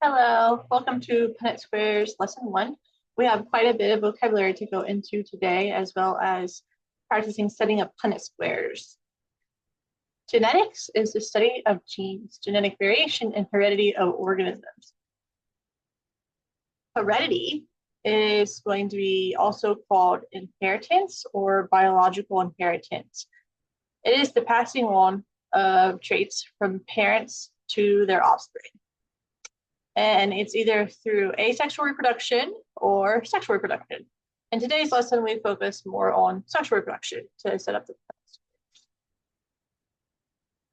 Hello, welcome to Punnett Squares Lesson 1. We have quite a bit of vocabulary to go into today, as well as practicing setting up Punnett squares. Genetics is the study of genes, genetic variation, and heredity of organisms. Heredity is going to be also called inheritance or biological inheritance. It is the passing on of traits from parents to their offspring. And it's either through asexual reproduction or sexual reproduction. In today's lesson, we focus more on sexual reproduction to set up the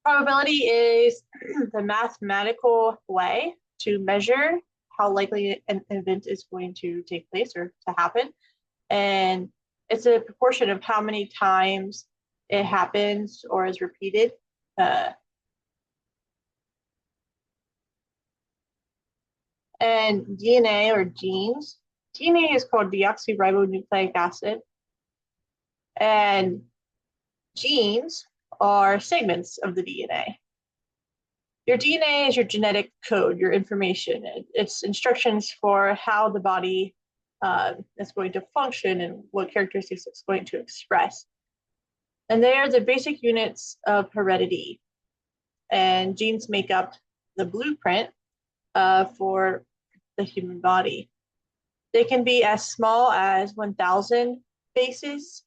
probability is the mathematical way to measure how likely an event is going to take place or to happen. And it's a proportion of how many times it happens or is repeated. And DNA or genes, DNA is called deoxyribonucleic acid, and genes are segments of the DNA. Your DNA is your genetic code, your information. It's instructions for how the body is going to function and what characteristics it's going to express. And they are the basic units of heredity. And genes make up the blueprint for the human body. They can be as small as 1,000 bases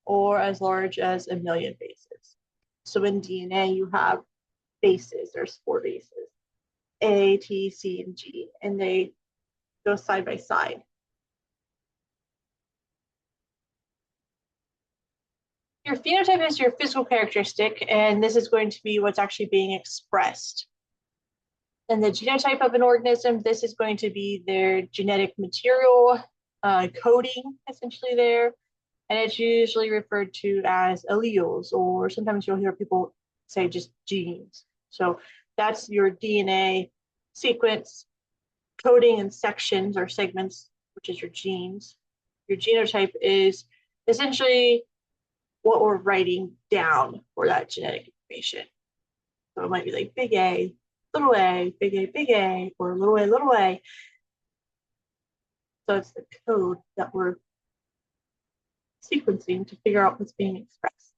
or as large as 1,000,000 bases. So in DNA, you have bases. There's 4 bases, A, T, C, and G, and they go side by side. Your phenotype is your physical characteristic, and this is going to be what's actually being expressed. And the genotype of an organism, this is going to be their genetic material coding, essentially there. And it's usually referred to as alleles, or sometimes you'll hear people say just genes. So that's your DNA sequence, coding in sections or segments, which is your genes. Your genotype is essentially what we're writing down for that genetic information. So it might be like big A, big A, or little a. So it's the code that we're sequencing to figure out what's being expressed.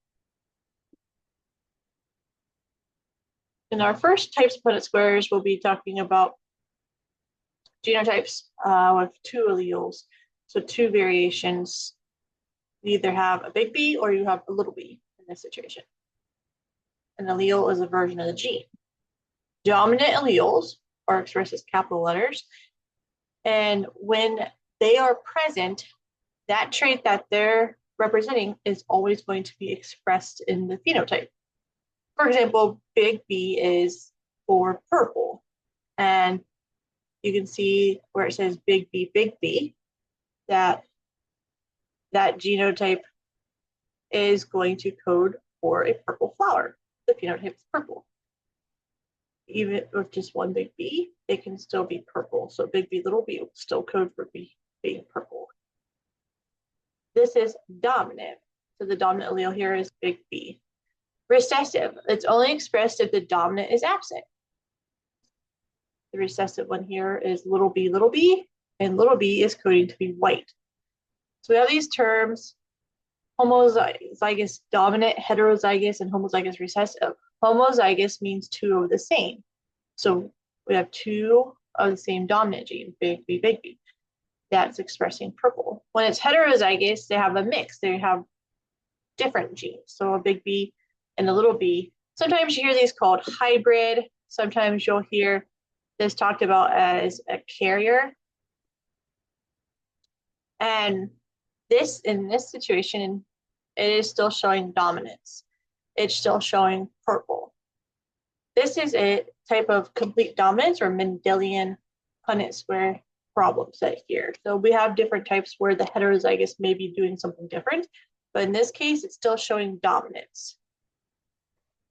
In our first types of Punnett squares, we'll be talking about genotypes with 2 alleles. So 2 variations. You either have a big B or you have a little b in this situation. An allele is a version of the gene. Dominant alleles are expressed as capital letters. And when they are present, that trait that they're representing is always going to be expressed in the phenotype. For example, big B is for purple. And you can see where it says big B, that genotype is going to code for a purple flower. The phenotype is purple. Even with just one big B, it can still be purple. So big B, little b will still code for B being purple. This is dominant. So the dominant allele here is big B. Recessive, it's only expressed if the dominant is absent. The recessive one here is little b, and little b is coding to be white. So we have these terms, homozygous dominant, heterozygous, and homozygous recessive. Homozygous means 2 of the same. So we have 2 of the same dominant gene, big B. That's expressing purple. When it's heterozygous, they have a mix. They have different genes. So a big B and a little b. Sometimes you hear these called hybrid. Sometimes you'll hear this talked about as a carrier. And this, in this situation, it is still showing dominance. It's still showing purple. This is a type of complete dominance or Mendelian Punnett square problem set here. So we have different types where the heterozygous may be doing something different, but in this case, it's still showing dominance.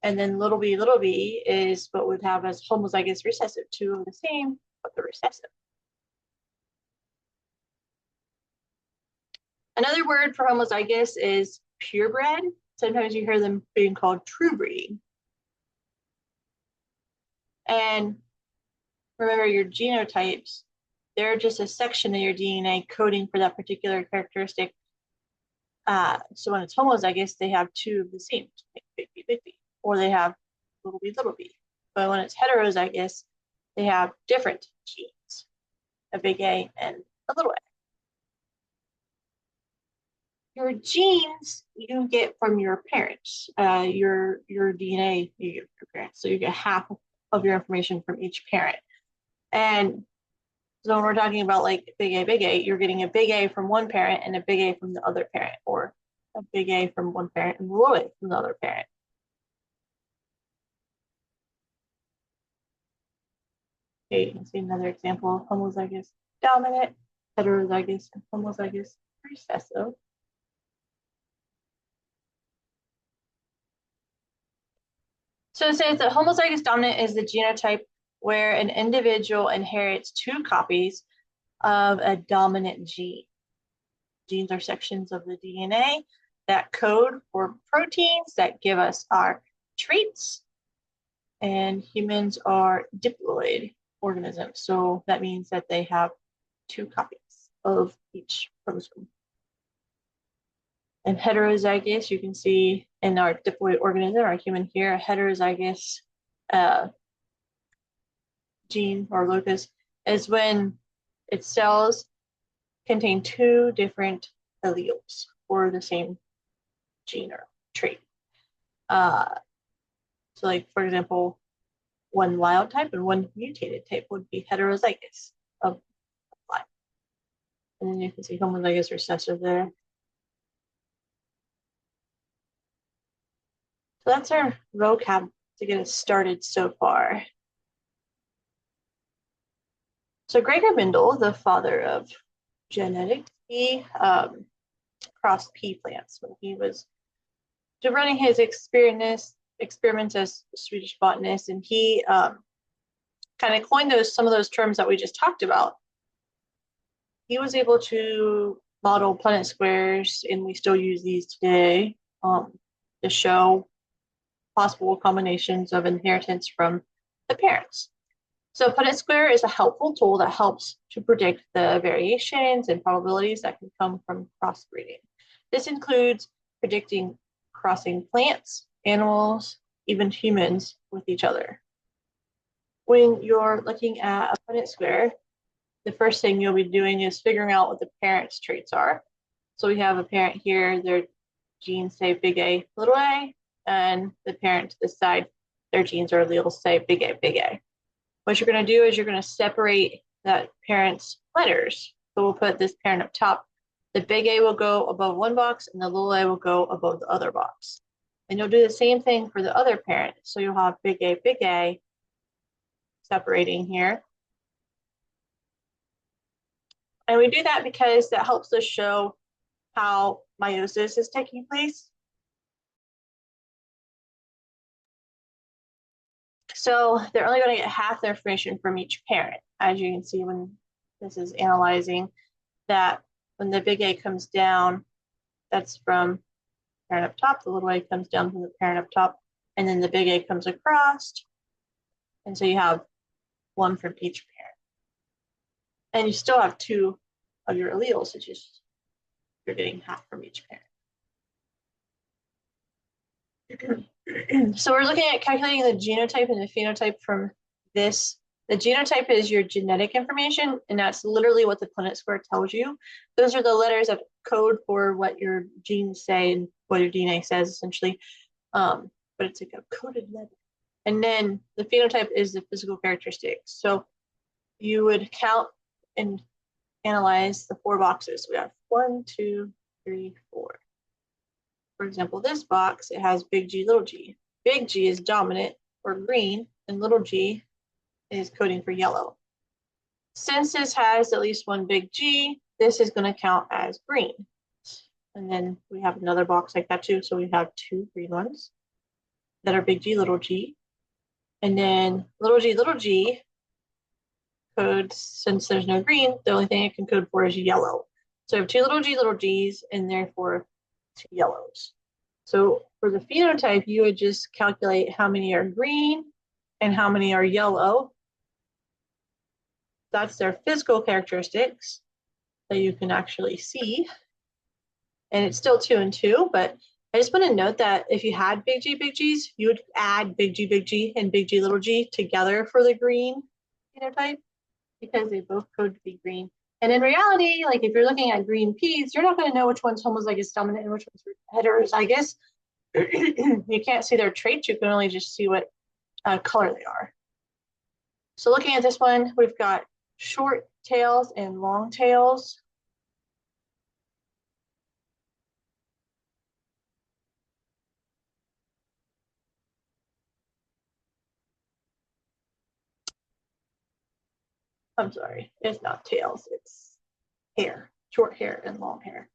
And then little b is what we'd have as homozygous recessive, 2 of the same, but the recessive. Another word for homozygous is purebred. Sometimes you hear them being called true breeding. And Remember, your genotypes, they're just a section of your DNA coding for that particular characteristic. So when it's homozygous, they have two of the same, like big B, or they have little b. But when it's heterozygous, they have different genes, a big A and a little a. Your genes you get from your parents. Your DNA you get from your parents. So you get half of your information from each parent. And so when we're talking about like big A, you're getting a big A from one parent and a big A from the other parent, or a big A from one parent and a little A from the other parent. Okay, you can see another example of homozygous dominant, heterozygous, and homozygous recessive. So it says that homozygous dominant is the genotype where an individual inherits two copies of a dominant gene. Genes are sections of the DNA that code for proteins that give us our traits, and humans are diploid organisms. So that means that they have two copies of each chromosome. And heterozygous, you can see in our diploid organism, our human here, a heterozygous gene or locus is when its cells contain two different alleles for the same gene or trait. So like, for example, one wild type and one mutated type would be heterozygous of life. And then you can see homozygous recessive there. So that's our vocab to get us started so far. So Gregor Mendel, the father of genetics, he crossed pea plants when he was running his experiments as a Swedish botanist, and he kind of coined some of those terms that we just talked about. He was able to model Punnett squares, and we still use these today to show possible combinations of inheritance from the parents. So Punnett square is a helpful tool that helps to predict the variations and probabilities that can come from crossbreeding. This includes predicting crossing plants, animals, even humans with each other. When you're looking at a Punnett square, the first thing you'll be doing is figuring out what the parent's traits are. So we have a parent here, their genes say big A, little a, and the parent to the side, their genes or alleles say big A, big A. What you're going to do is you're going to separate that parent's letters. So we'll put this parent up top. The big A will go above one box and the little a will go above the other box. And you'll do the same thing for the other parent. So you'll have big A separating here. And we do that because that helps us show how meiosis is taking place. So they're only going to get half the information from each parent. As you can see when this is analyzing, that when the big A comes down, that's from parent up top, the little a comes down from the parent up top, and then the big A comes across. And so you have one from each parent. And you still have two of your alleles, it's just you're getting half from each parent. So we're looking at calculating the genotype and the phenotype from this. The genotype is your genetic information, and that's literally what the Punnett square tells you. Those are the letters that code for what your genes say and what your DNA says, essentially. But it's like a coded letter. And then the phenotype is the physical characteristics. So you would count and analyze the 4 boxes. We have 1, 2, 3, 4. For example, this box, it has big G, little g. Big G is dominant or green, and little g is coding for yellow. Since this has at least one big G, this is going to count as green. And then we have another box like that too. So we have 2 green ones that are big G, little g. And then little g codes, since there's no green, the only thing it can code for is yellow. So we have 2 little g's and therefore 2 yellows. So for the phenotype, you would just calculate how many are green and how many are yellow. That's their physical characteristics that you can actually see. And it's still 2 and 2, but I just want to note that if you had big G's, you would add big G, and big G, little g together for the green phenotype because they both code to be green. And in reality, like if you're looking at green peas, you're not going to know which one's homozygous dominant and which one's heterozygous. You can't see their traits. You can only just see what color they are. So looking at this one, we've got short tails and long tails. I'm sorry, it's not tails, it's hair, short hair and long hair.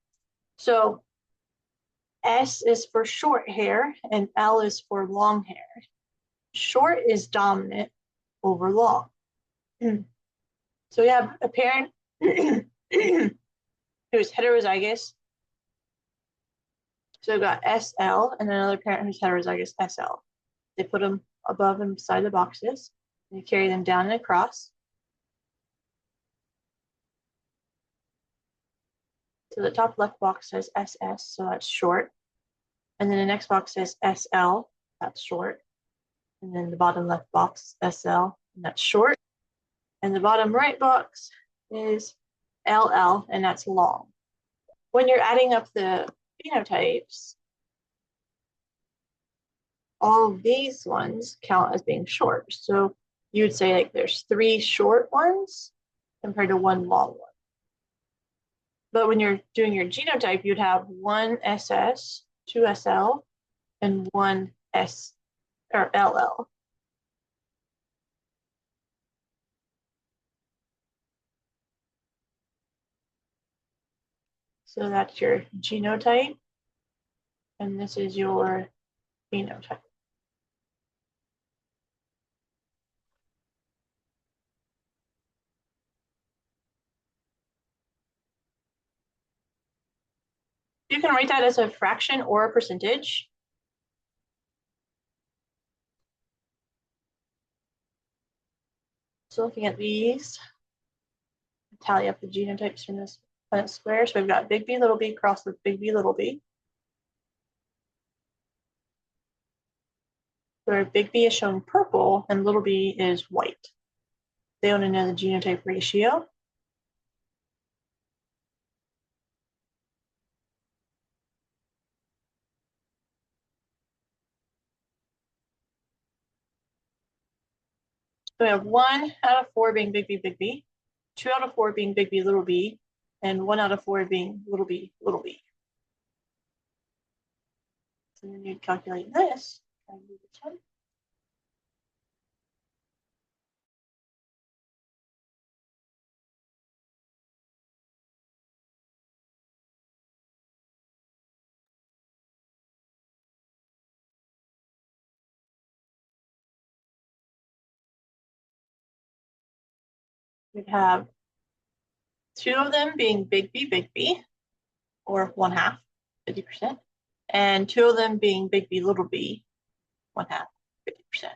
So S is for short hair and L is for long hair. Short is dominant over long. So we have a parent who's heterozygous. So we've got SL and another parent who's heterozygous SL. They put them above and beside the boxes and you carry them down and across. So the top left box says SS, so that's short. And then the next box says SL, that's short. And then the bottom left box, SL, and that's short. And the bottom right box is LL, and that's long. When you're adding up the phenotypes, all of these ones count as being short. So you would say like there's 3 short ones compared to 1 long one. But when you're doing your genotype, you'd have 1 SS, 2 SL, and 1 S or LL. So that's your genotype, and this is your phenotype. You can write that as a fraction or a percentage. So looking at these, tally up the genotypes from this Punnett square. So we've got big B, little b crossed with big B, little b. Where big B is shown purple and little b is white. They want to know the genotype ratio. So we have 1 out of 4 being big B, 2 out of 4 being big B, little b, and 1 out of 4 being little b, little b. So then you'd calculate this. We'd have 2 of them being big B, or 1/2, 50%, and 2 of them being big B, little b, 1/2, 50%.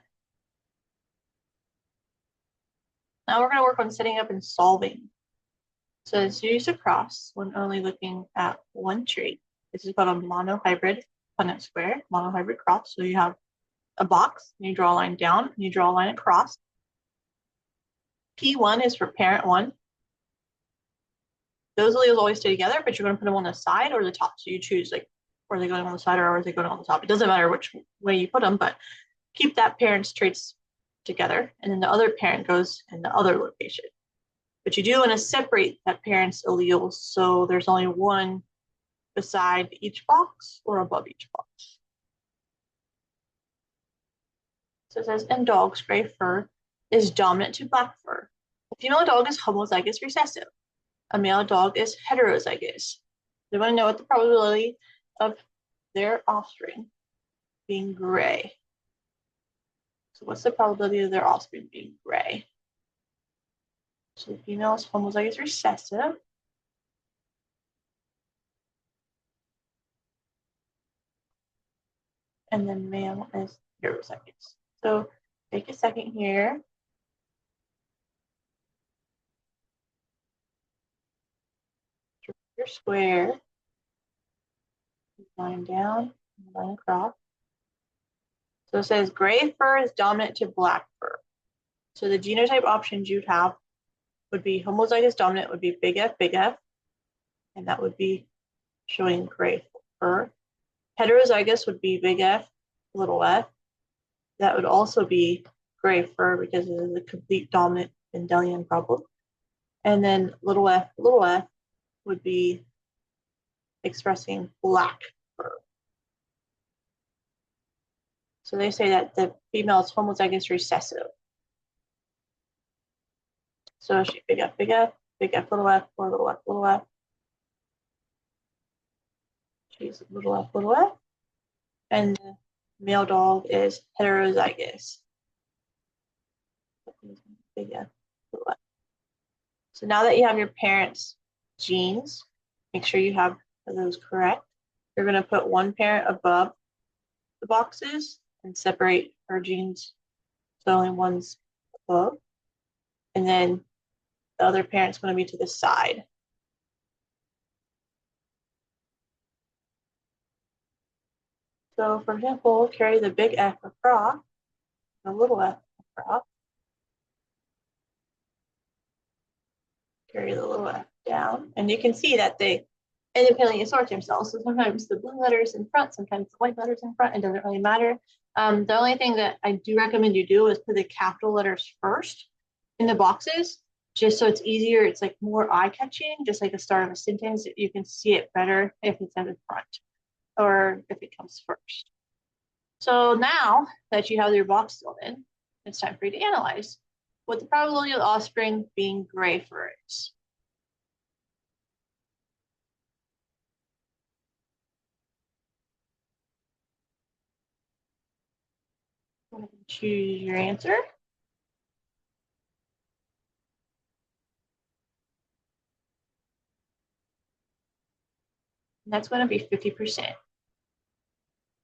Now we're going to work on setting up and solving. So it's used across when only looking at one trait. This is called a monohybrid Punnett square, monohybrid cross. So you have a box, and you draw a line down, and you draw a line across. P1 is for parent 1. Those alleles always stay together, but you're going to put them on the side or the top. So you choose like, are they going on the side or are they going on the top? It doesn't matter which way you put them, but keep that parent's traits together. And then the other parent goes in the other location. But you do want to separate that parent's alleles so there's only one beside each box or above each box. So it says, in dogs, gray fur is dominant to black fur. A female dog is homozygous recessive. A male dog is heterozygous. They want to know what the probability of their offspring being gray. So what's the probability of their offspring being gray? So the female is homozygous recessive. And then male is heterozygous. So take a second here. your square, line down, line across. So it says gray fur is dominant to black fur. So the genotype options you'd have would be homozygous dominant would be big F, and that would be showing gray fur. Heterozygous would be big F, little f. That would also be gray fur because it is a complete dominant mendelian problem. And then little f would be expressing black fur. So they say that the female is homozygous recessive. So she big F, little f, or little f. She's little f. And the male dog is heterozygous. Big F, little f. So now that you have your parents' genes, make sure you have those correct. You're going to put one parent above the boxes and separate her genes so only one's above. And then the other parent's going to be to the side. So for example, carry the big F across, the little f across, carry the little f down, and you can see that they independently assort themselves. So sometimes the blue letters in front, sometimes the white letters in front, it doesn't really matter. The only thing that I do recommend you do is put the capital letters first in the boxes, just so it's easier. It's like more eye-catching, just like the start of a sentence. You can see it better if it's at the front or if it comes first. So now that you have your box filled in, it's time for you to analyze what the probability of the offspring being gray fur is. Go ahead and choose your answer. And that's going to be 50%.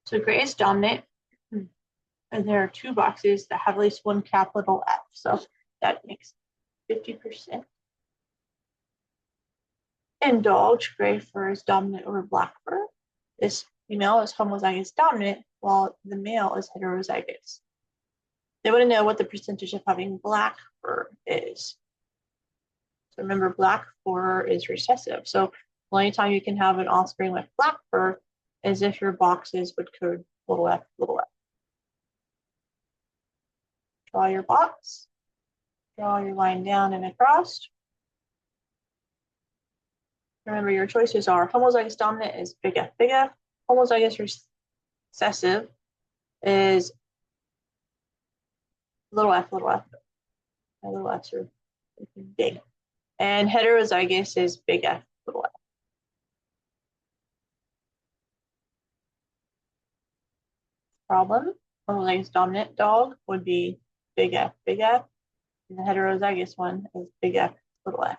So gray is dominant, and there are two boxes that have at least one capital F. So that makes 50%. In dogs, gray fur is dominant over black fur. This female is homozygous dominant, while the male is heterozygous. They want to know what the percentage of having black fur is. So remember, black fur is recessive. So the only time you can have an offspring with black fur is if your boxes would code little f, little f. Draw your box. Draw your line down and across. Remember, your choices are homozygous dominant is big F, big F. Homozygous recessive is little f, little f. My little f's are big. And heterozygous is big F, little f. Problem, homozygous dominant dog would be big F, big F. And the heterozygous one is big F, little f.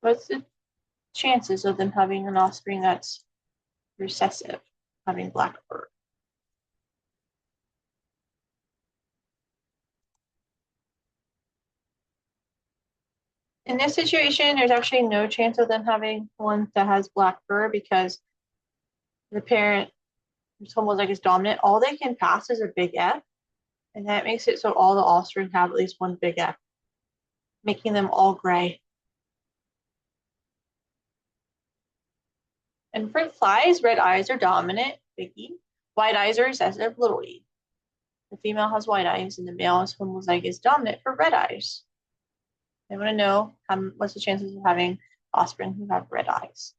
What's the chances of them having an offspring that's recessive, having black fur? In this situation, there's actually no chance of them having one that has black fur because the parent who's homozygous dominant, all they can pass is a big F, and that makes it so all the offspring have at least one big F, making them all gray. And fruit flies, red eyes are dominant, big E. White eyes are recessive, little e. The female has white eyes and the male is homozygous dominant for red eyes. They want to know what's the chances of having offspring who have red eyes.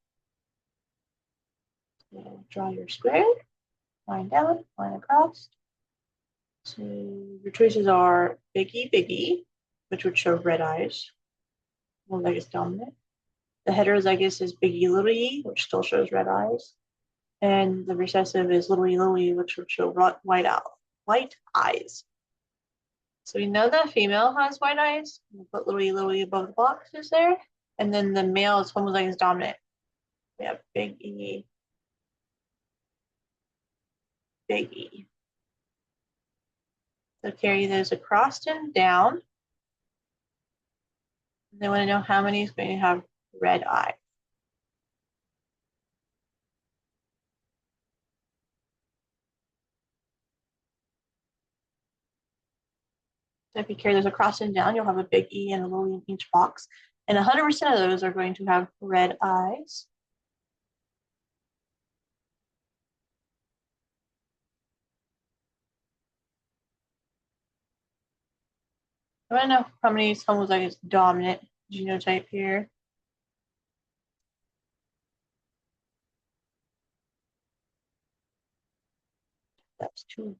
So draw your square, line down, line across. So your choices are big E, which would show red eyes, homozygous dominant. The heterozygous is big E, which still shows red eyes. And the recessive is little e, which would show white eyes. So we know that female has white eyes. We'll put little e above the boxes there. And then the male is homozygous dominant. We have big E, big E. So carry those across and down. They want to know how many is going to have red eye. So if you carry those across and down, you'll have a big E and a little E in each box. And 100% of those are going to have red eyes. I want to know how many is homozygous dominant genotype here. That's 2.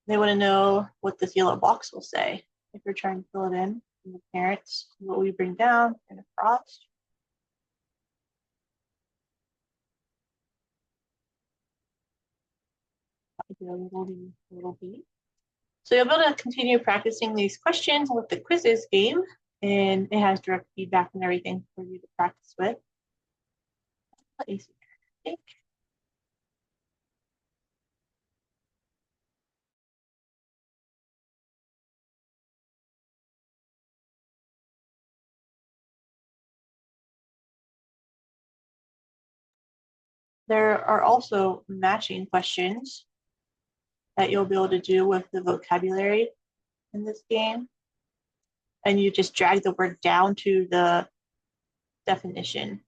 They want to know what this yellow box will say if you're trying to fill it in from the parents. What we bring down and across. Little B. So you'll be able to continue practicing these questions with the quizzes game, and it has direct feedback and everything for you to practice with. Let me see. There are also matching questions that you'll be able to do with the vocabulary in this game. And you just drag the word down to the definition.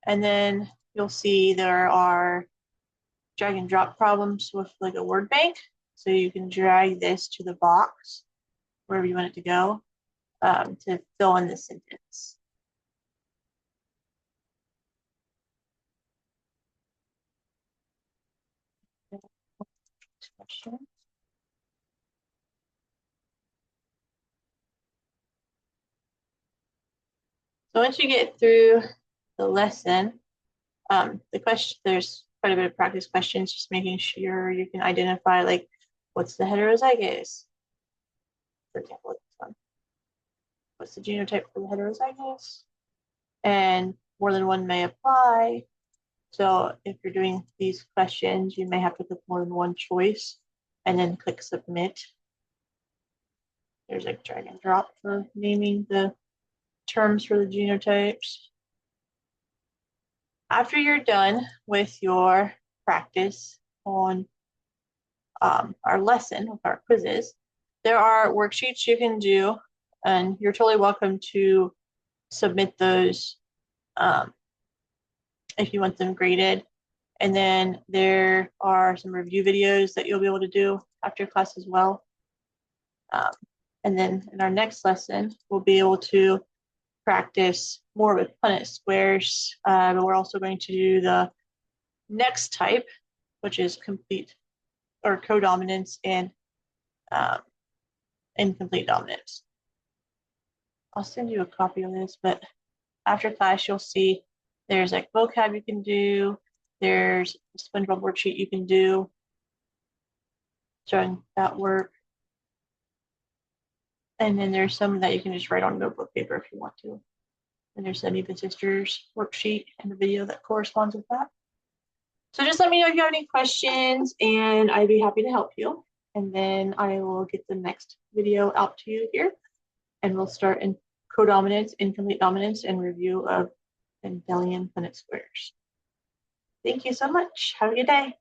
And then you'll see there are drag and drop problems with like a word bank. So you can drag this to the box, wherever you want it to go, to fill in the sentence. Question. So once you get through the lesson, the question, there's quite a bit of practice questions, just making sure you can identify like what's the heterozygous, for example, this one. What's the genotype for the heterozygous? And more than one may apply. So if you're doing these questions, you may have to click more than one choice and then click submit. There's like drag and drop for naming the terms for the genotypes. After you're done with your practice on our lesson, with our quizzes, there are worksheets you can do, and you're totally welcome to submit those if you want them graded. And then there are some review videos that you'll be able to do after class as well. And then in our next lesson, we'll be able to practice more with punnett squares. But we're also going to do the next type, which is complete or codominance and incomplete dominance. I'll send you a copy of this, but after class, you'll see there's like vocab you can do. There's a SpongeBob worksheet you can do showing that work. And then there's some that you can just write on notebook paper if you want to. And there's the Amoeba Sisters worksheet and the video that corresponds with that. So just let me know if you have any questions and I'd be happy to help you. And then I will get the next video out to you here. And we'll start in codominance, incomplete dominance, and review of mendelian punnett squares. Thank you so much. Have a good day.